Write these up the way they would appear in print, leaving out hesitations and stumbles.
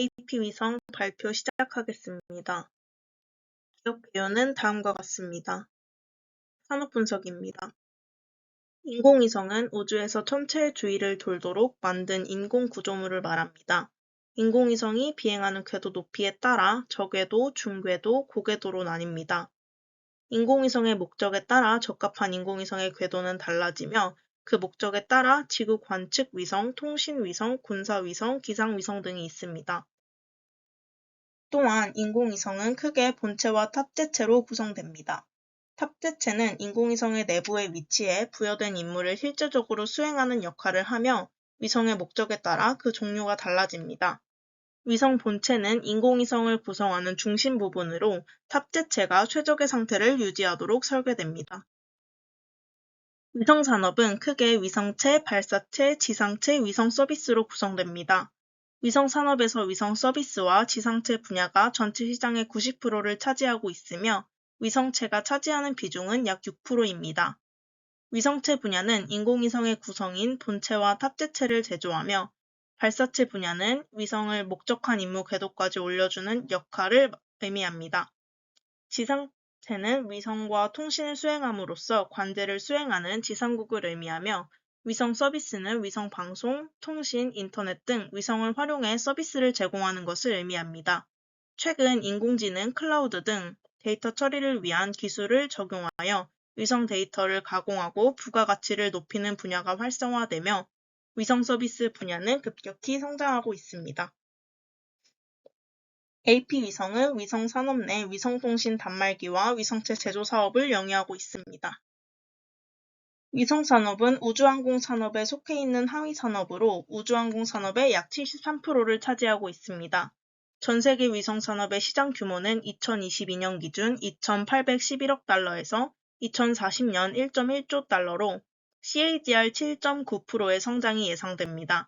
AP 위성 발표 시작하겠습니다. 기업 개요는 다음과 같습니다. 산업 분석입니다. 인공위성은 우주에서 천체의 주위를 돌도록 만든 인공 구조물을 말합니다. 인공위성이 비행하는 궤도 높이에 따라 저궤도, 중궤도, 고궤도로 나뉩니다. 인공위성의 목적에 따라 적합한 인공위성의 궤도는 달라지며 그 목적에 따라 지구 관측 위성, 통신위성, 군사위성, 기상위성 등이 있습니다. 또한 인공위성은 크게 본체와 탑재체로 구성됩니다. 탑재체는 인공위성의 내부에 위치해 부여된 임무를 실제적으로 수행하는 역할을 하며 위성의 목적에 따라 그 종류가 달라집니다. 위성 본체는 인공위성을 구성하는 중심 부분으로 탑재체가 최적의 상태를 유지하도록 설계됩니다. 위성 산업은 크게 위성체, 발사체, 지상체, 위성 서비스로 구성됩니다. 위성 산업에서 위성 서비스와 지상체 분야가 전체 시장의 90%를 차지하고 있으며 위성체가 차지하는 비중은 약 6%입니다. 위성체 분야는 인공위성의 구성인 본체와 탑재체를 제조하며 발사체 분야는 위성을 목적한 임무 궤도까지 올려주는 역할을 의미합니다. 지상체는 위성과 통신을 수행함으로써 관제를 수행하는 지상국을 의미하며 위성 서비스는 위성 방송, 통신, 인터넷 등 위성을 활용해 서비스를 제공하는 것을 의미합니다. 최근 인공지능, 클라우드 등 데이터 처리를 위한 기술을 적용하여 위성 데이터를 가공하고 부가가치를 높이는 분야가 활성화되며 위성 서비스 분야는 급격히 성장하고 있습니다. AP위성은 위성 산업 내 위성통신 단말기와 위성체 제조 사업을 영위하고 있습니다. 위성 산업은 우주항공 산업에 속해 있는 하위 산업으로 우주항공 산업의 약 73%를 차지하고 있습니다. 전 세계 위성 산업의 시장 규모는 2022년 기준 2,811억 달러에서 2040년 1.1조 달러로 CAGR 7.9%의 성장이 예상됩니다.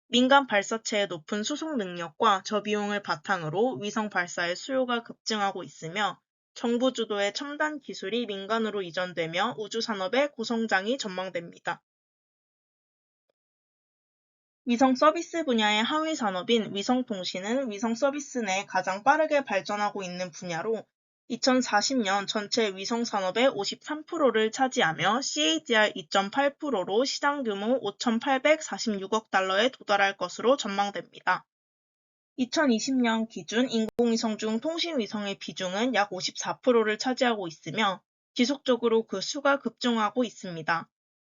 민간 발사체의 높은 수송 능력과 저비용을 바탕으로 위성 발사의 수요가 급증하고 있으며 정부 주도의 첨단 기술이 민간으로 이전되며 우주 산업의 고성장이 전망됩니다. 위성 서비스 분야의 하위 산업인 위성통신은 위성 서비스 내 가장 빠르게 발전하고 있는 분야로 2040년 전체 위성 산업의 53%를 차지하며 CAGR 2.8%로 시장 규모 5,846억 달러에 도달할 것으로 전망됩니다. 2020년 기준 인공위성 중 통신위성의 비중은 약 54%를 차지하고 있으며 지속적으로 그 수가 급증하고 있습니다.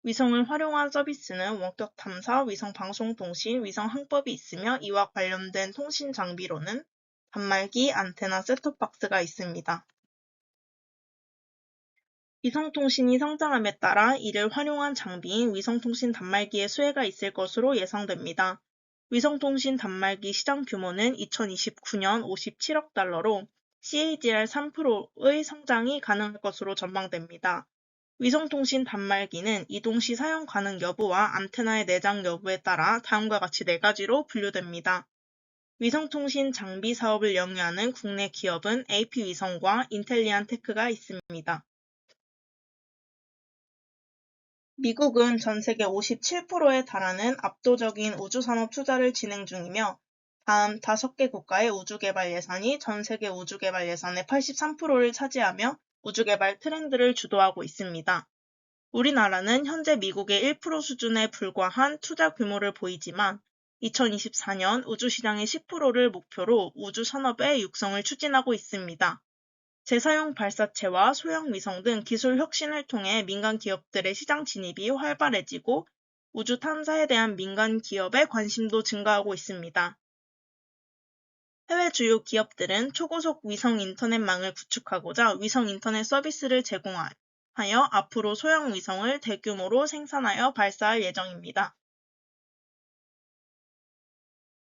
위성을 활용한 서비스는 원격 탐사, 위성 방송통신, 위성 항법이 있으며 이와 관련된 통신 장비로는 단말기, 안테나, 셋톱박스가 있습니다. 위성통신이 성장함에 따라 이를 활용한 장비인 위성통신 단말기의 수혜가 있을 것으로 예상됩니다. 위성통신 단말기 시장 규모는 2029년 57억 달러로 CAGR 3%의 성장이 가능할 것으로 전망됩니다. 위성통신 단말기는 이동 시 사용 가능 여부와 안테나의 내장 여부에 따라 다음과 같이 4가지로 분류됩니다. 위성통신 장비 사업을 영위하는 국내 기업은 AP위성과 인텔리안테크가 있습니다. 미국은 전 세계 57%에 달하는 압도적인 우주산업 투자를 진행 중이며 다음 5개 국가의 우주개발 예산이 전 세계 우주개발 예산의 83%를 차지하며 우주개발 트렌드를 주도하고 있습니다. 우리나라는 현재 미국의 1% 수준에 불과한 투자 규모를 보이지만 2024년 우주시장의 10%를 목표로 우주산업의 육성을 추진하고 있습니다. 재사용 발사체와 소형 위성 등 기술 혁신을 통해 민간 기업들의 시장 진입이 활발해지고 우주 탐사에 대한 민간 기업의 관심도 증가하고 있습니다. 해외 주요 기업들은 초고속 위성 인터넷망을 구축하고자 위성 인터넷 서비스를 제공하여 앞으로 소형 위성을 대규모로 생산하여 발사할 예정입니다.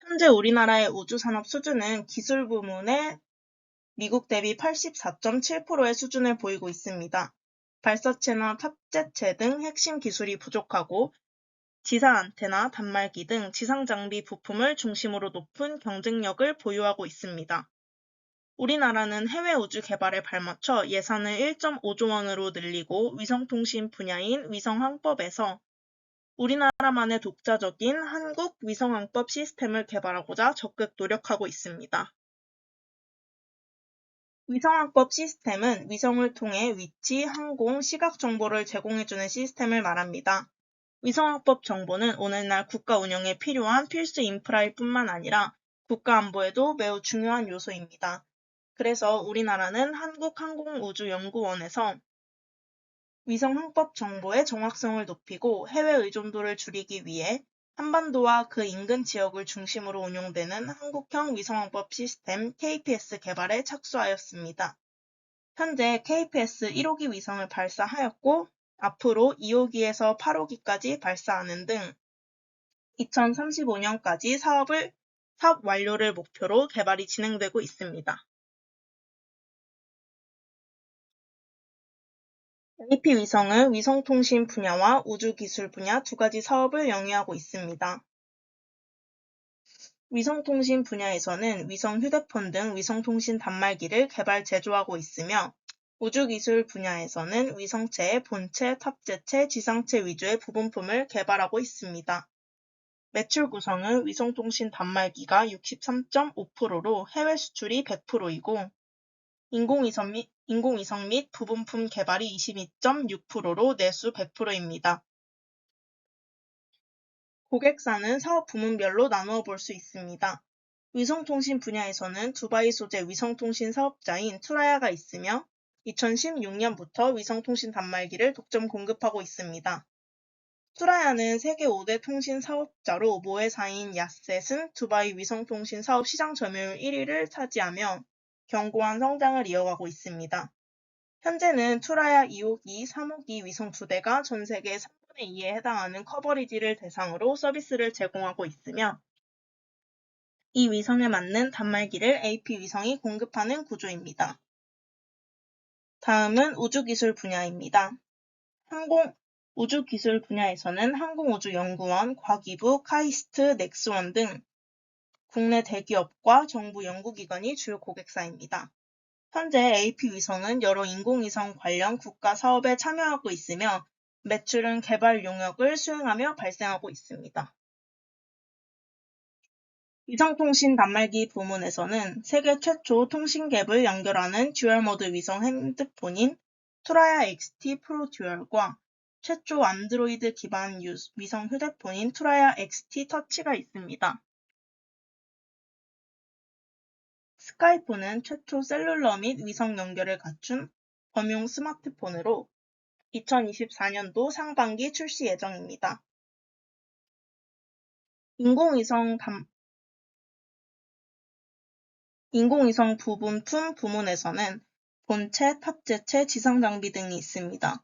현재 우리나라의 우주산업 수준은 기술 부문의 미국 대비 84.7%의 수준을 보이고 있습니다. 발사체나 탑재체 등 핵심 기술이 부족하고 지상 안테나, 단말기 등 지상 장비 부품을 중심으로 높은 경쟁력을 보유하고 있습니다. 우리나라는 해외 우주 개발에 발맞춰 예산을 1.5조 원으로 늘리고 위성통신 분야인 위성항법에서 우리나라만의 독자적인 한국 위성항법 시스템을 개발하고자 적극 노력하고 있습니다. 위성항법 시스템은 위성을 통해 위치, 항공, 시각 정보를 제공해주는 시스템을 말합니다. 위성항법 정보는 오늘날 국가 운영에 필요한 필수 인프라일 뿐만 아니라 국가 안보에도 매우 중요한 요소입니다. 그래서 우리나라는 한국항공우주연구원에서 위성항법 정보의 정확성을 높이고 해외 의존도를 줄이기 위해 한반도와 그 인근 지역을 중심으로 운용되는 한국형 위성항법 시스템 KPS 개발에 착수하였습니다. 현재 KPS 1호기 위성을 발사하였고 앞으로 2호기에서 8호기까지 발사하는 등 2035년까지 사업 완료를 목표로 개발이 진행되고 있습니다. AP위성은 위성통신 분야와 우주기술 분야 두 가지 사업을 영위하고 있습니다. 위성통신 분야에서는 위성 휴대폰 등 위성통신 단말기를 개발 제조하고 있으며 우주기술 분야에서는 위성체의 본체, 탑재체, 지상체 위주의 부분품을 개발하고 있습니다. 매출 구성은 위성통신 단말기가 63.5%로 해외 수출이 100%이고 인공위성 및 부분품 개발이 22.6%로 내수 100%입니다. 고객사는 사업 부문별로 나누어 볼 수 있습니다. 위성통신 분야에서는 두바이 소재 위성통신 사업자인 투라야가 있으며 2016년부터 위성통신 단말기를 독점 공급하고 있습니다. 투라야는 세계 5대 통신 사업자로 모회사인 야셋은 두바이 위성통신 사업 시장 점유율 1위를 차지하며 견고한 성장을 이어가고 있습니다. 현재는 투라야 2호기, 3호기 위성 2대가 전 세계 3분의 2에 해당하는 커버리지를 대상으로 서비스를 제공하고 있으며 이 위성에 맞는 단말기를 AP위성이 공급하는 구조입니다. 다음은 우주기술 분야입니다. 우주기술 분야에서는 항공우주연구원, 과기부, 카이스트, 넥스원 등 국내 대기업과 정부 연구기관이 주요 고객사입니다. 현재 AP위성은 여러 인공위성 관련 국가 사업에 참여하고 있으며 매출은 개발 용역을 수행하며 발생하고 있습니다. 위성통신 단말기 부문에서는 세계 최초 통신갭을 연결하는 듀얼모드 위성 핸드폰인 투라야 XT 프로 듀얼과 최초 안드로이드 기반 위성 휴대폰인 투라야 XT 터치가 있습니다. 스카이프는 최초 셀룰러 및 위성 연결을 갖춘 범용 스마트폰으로 2024년도 상반기 출시 예정입니다. 인공위성 부분품 부문에서는 본체, 탑재체, 지상장비 등이 있습니다.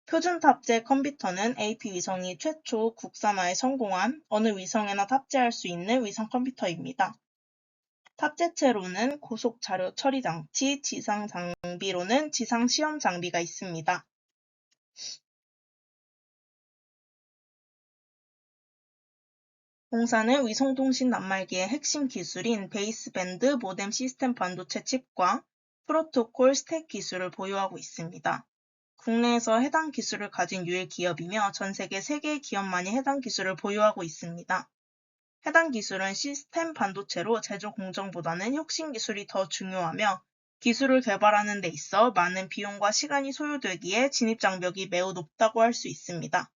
표준 탑재 컴퓨터는 AP위성이 최초 국산화에 성공한 어느 위성에나 탑재할 수 있는 위성 컴퓨터입니다. 탑재체로는 고속 자료 처리 장치, 지상 장비로는 지상 시험 장비가 있습니다. 공사는 위성통신 단말기의 핵심 기술인 베이스밴드 모뎀 시스템 반도체 칩과 프로토콜 스택 기술을 보유하고 있습니다. 국내에서 해당 기술을 가진 유일 기업이며 전 세계 3개의 기업만이 해당 기술을 보유하고 있습니다. 해당 기술은 시스템 반도체로 제조 공정보다는 혁신 기술이 더 중요하며 기술을 개발하는 데 있어 많은 비용과 시간이 소요되기에 진입 장벽이 매우 높다고 할 수 있습니다.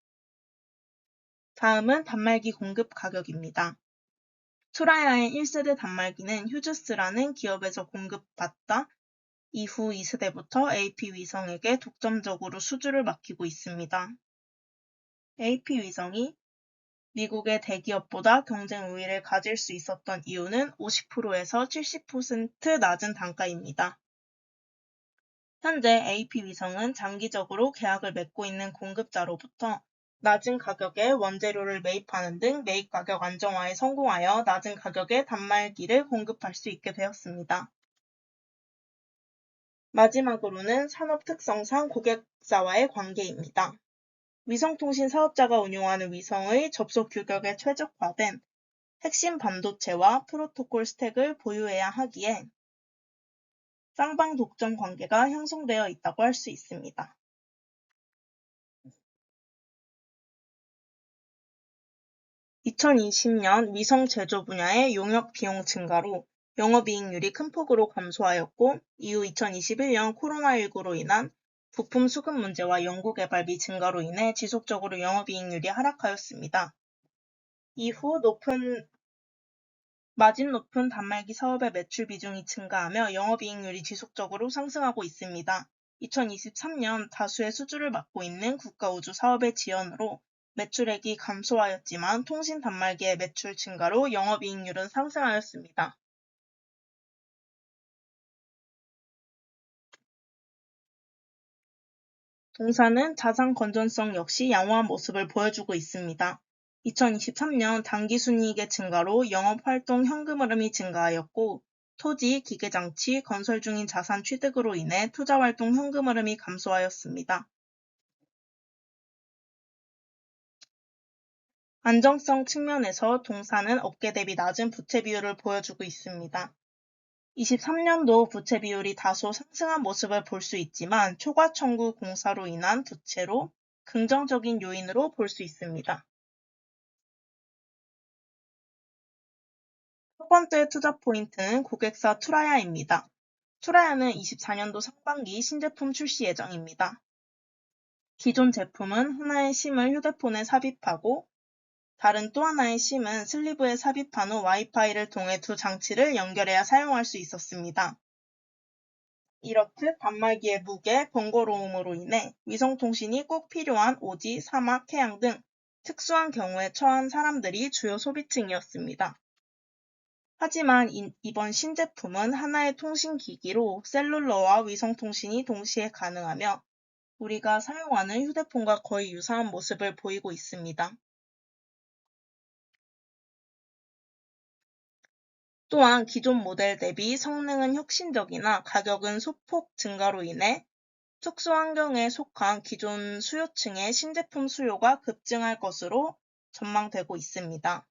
다음은 단말기 공급 가격입니다. 투라야의 1세대 단말기는 휴즈스라는 기업에서 공급받다 이후 2세대부터 AP위성에게 독점적으로 수주를 맡기고 있습니다. AP위성이 미국의 대기업보다 경쟁 우위를 가질 수 있었던 이유는 50%에서 70% 낮은 단가입니다. 현재 AP위성은 장기적으로 계약을 맺고 있는 공급자로부터 낮은 가격에 원재료를 매입하는 등 매입 가격 안정화에 성공하여 낮은 가격에 단말기를 공급할 수 있게 되었습니다. 마지막으로는 산업 특성상 고객사와의 관계입니다. 위성통신 사업자가 운용하는 위성의 접속 규격에 최적화된 핵심 반도체와 프로토콜 스택을 보유해야 하기에 쌍방 독점 관계가 형성되어 있다고 할 수 있습니다. 2020년 위성 제조 분야의 용역 비용 증가로 영업이익률이 큰 폭으로 감소하였고, 이후 2021년 코로나19로 인한 부품 수급 문제와 연구개발비 증가로 인해 지속적으로 영업이익률이 하락하였습니다. 이후 마진 높은 단말기 사업의 매출 비중이 증가하며 영업이익률이 지속적으로 상승하고 있습니다. 2023년 다수의 수주를 맡고 있는 국가우주 사업의 지연으로 매출액이 감소하였지만 통신 단말기의 매출 증가로 영업이익률은 상승하였습니다. 동사는 자산 건전성 역시 양호한 모습을 보여주고 있습니다. 2023년 당기순이익의 증가로 영업활동 현금 흐름이 증가하였고, 토지, 기계장치, 건설 중인 자산 취득으로 인해 투자활동 현금 흐름이 감소하였습니다. 안정성 측면에서 동사는 업계 대비 낮은 부채 비율을 보여주고 있습니다. 23년도 부채 비율이 다소 상승한 모습을 볼 수 있지만 초과 청구 공사로 인한 부채로 긍정적인 요인으로 볼 수 있습니다. 첫 번째 투자 포인트는 고객사 투라야입니다. 투라야는 24년도 상반기 신제품 출시 예정입니다. 기존 제품은 하나의 심을 휴대폰에 삽입하고 다른 또 하나의 심은 슬리브에 삽입한 후 와이파이를 통해 두 장치를 연결해야 사용할 수 있었습니다. 이렇듯 단말기의 무게, 번거로움으로 인해 위성통신이 꼭 필요한 오지, 사막, 해양 등 특수한 경우에 처한 사람들이 주요 소비층이었습니다. 하지만 이번 신제품은 하나의 통신기기로 셀룰러와 위성통신이 동시에 가능하며 우리가 사용하는 휴대폰과 거의 유사한 모습을 보이고 있습니다. 또한 기존 모델 대비 성능은 혁신적이나 가격은 소폭 증가로 인해 특수 환경에 속한 기존 수요층의 신제품 수요가 급증할 것으로 전망되고 있습니다.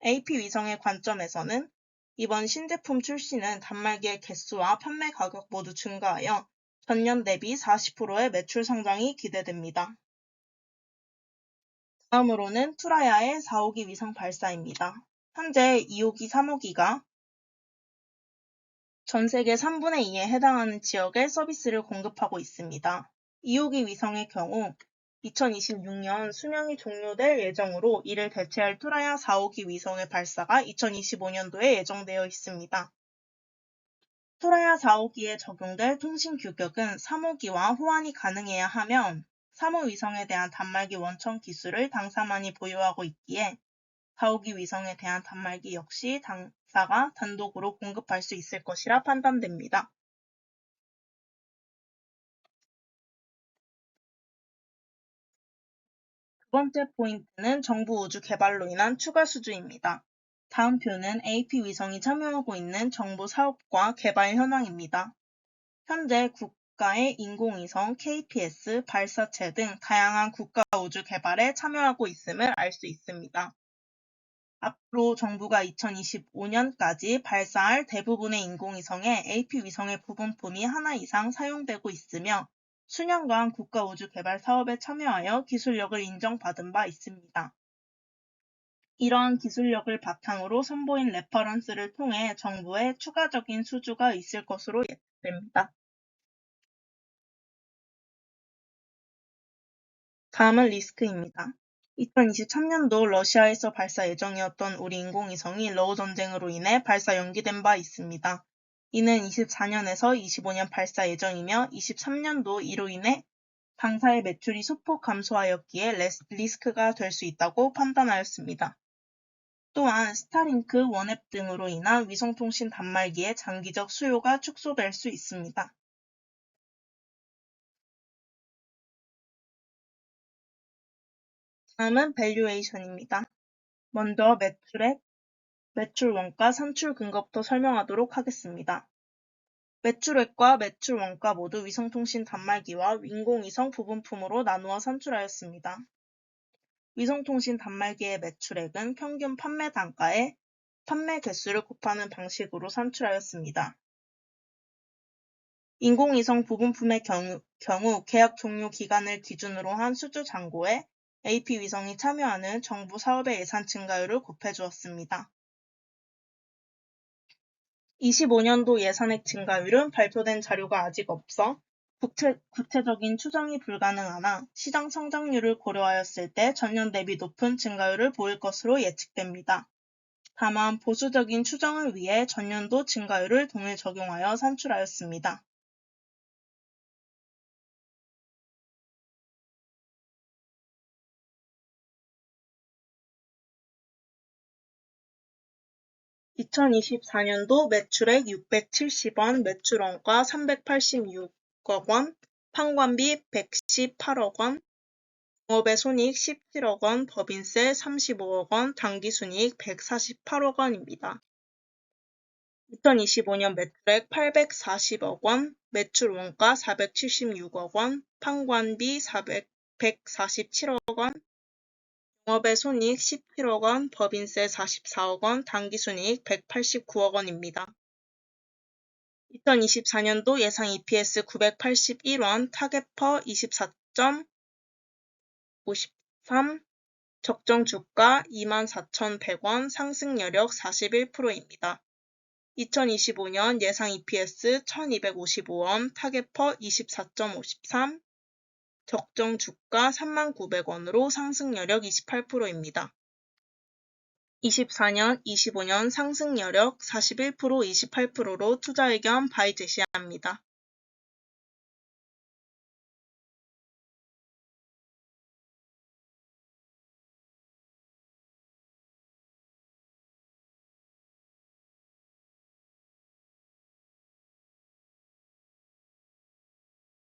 AP 위성의 관점에서는 이번 신제품 출시는 단말기의 개수와 판매 가격 모두 증가하여 전년 대비 40%의 매출 성장이 기대됩니다. 다음으로는 투라야의 4호기 위성 발사입니다. 현재 2호기, 3호기가 전 세계 3분의 2에 해당하는 지역에 서비스를 공급하고 있습니다. 2호기 위성의 경우 2026년 수명이 종료될 예정으로 이를 대체할 투라야 4호기 위성의 발사가 2025년도에 예정되어 있습니다. 투라야 4호기에 적용될 통신 규격은 3호기와 호환이 가능해야 하며 3호 위성에 대한 단말기 원천 기술을 당사만이 보유하고 있기에 4호기 위성에 대한 단말기 역시 당사가 단독으로 공급할 수 있을 것이라 판단됩니다. 두 번째 포인트는 정부 우주 개발로 인한 추가 수주입니다. 다음 표는 AP 위성이 참여하고 있는 정부 사업과 개발 현황입니다. 현재 국가의 인공위성, KPS, 발사체 등 다양한 국가 우주 개발에 참여하고 있음을 알 수 있습니다. 앞으로 정부가 2025년까지 발사할 대부분의 인공위성에 AP 위성의 부분품이 하나 이상 사용되고 있으며 수년간 국가우주개발 사업에 참여하여 기술력을 인정받은 바 있습니다. 이러한 기술력을 바탕으로 선보인 레퍼런스를 통해 정부의 추가적인 수주가 있을 것으로 예측됩니다. 다음은 리스크입니다. 2023년도 러시아에서 발사 예정이었던 우리 인공위성이 러우 전쟁으로 인해 발사 연기된 바 있습니다. 이는 24년에서 25년 발사 예정이며 23년도 이로 인해 당사의 매출이 소폭 감소하였기에 리스크가 될 수 있다고 판단하였습니다. 또한 스타링크, 원앱 등으로 인한 위성통신 단말기의 장기적 수요가 축소될 수 있습니다. 다음은 밸류에이션입니다. 먼저 매출액, 매출 원가, 산출 근거부터 설명하도록 하겠습니다. 매출액과 매출 원가 모두 위성통신 단말기와 인공위성 부분품으로 나누어 산출하였습니다. 위성통신 단말기의 매출액은 평균 판매 단가에 판매 개수를 곱하는 방식으로 산출하였습니다. 인공위성 부분품의 경우 계약 종료 기간을 기준으로 한 수주 잔고에 AP 위성이 참여하는 정부 사업의 예산 증가율을 곱해주었습니다. 25년도 예산액 증가율은 발표된 자료가 아직 없어 구체적인 추정이 불가능하나 시장 성장률을 고려하였을 때 전년 대비 높은 증가율을 보일 것으로 예측됩니다. 다만 보수적인 추정을 위해 전년도 증가율을 동일 적용하여 산출하였습니다. (2024년도) 매출액 670억, 매출원가 386억 원, 판관비 118억 원, 영업외 손익 17억 원, 법인세 35억 원, 당기순이익 148억 원입니다. 2025년 매출액 840억 원, 매출원가 476억 원, 판관비 147억 원, 영업외 손익 17억 원, 법인세 44억 원, 당기순이익 189억 원입니다. 2024년도 예상 EPS 981원, 타겟퍼 24.53, 적정 주가 24,100원, 상승 여력 41%입니다. 2025년 예상 EPS 1,255원, 타겟퍼 24.53, 적정 주가 39,000원으로 상승 여력 28%입니다. 24년, 25년 상승 여력 41%, 28%로 투자 의견 바이 제시합니다.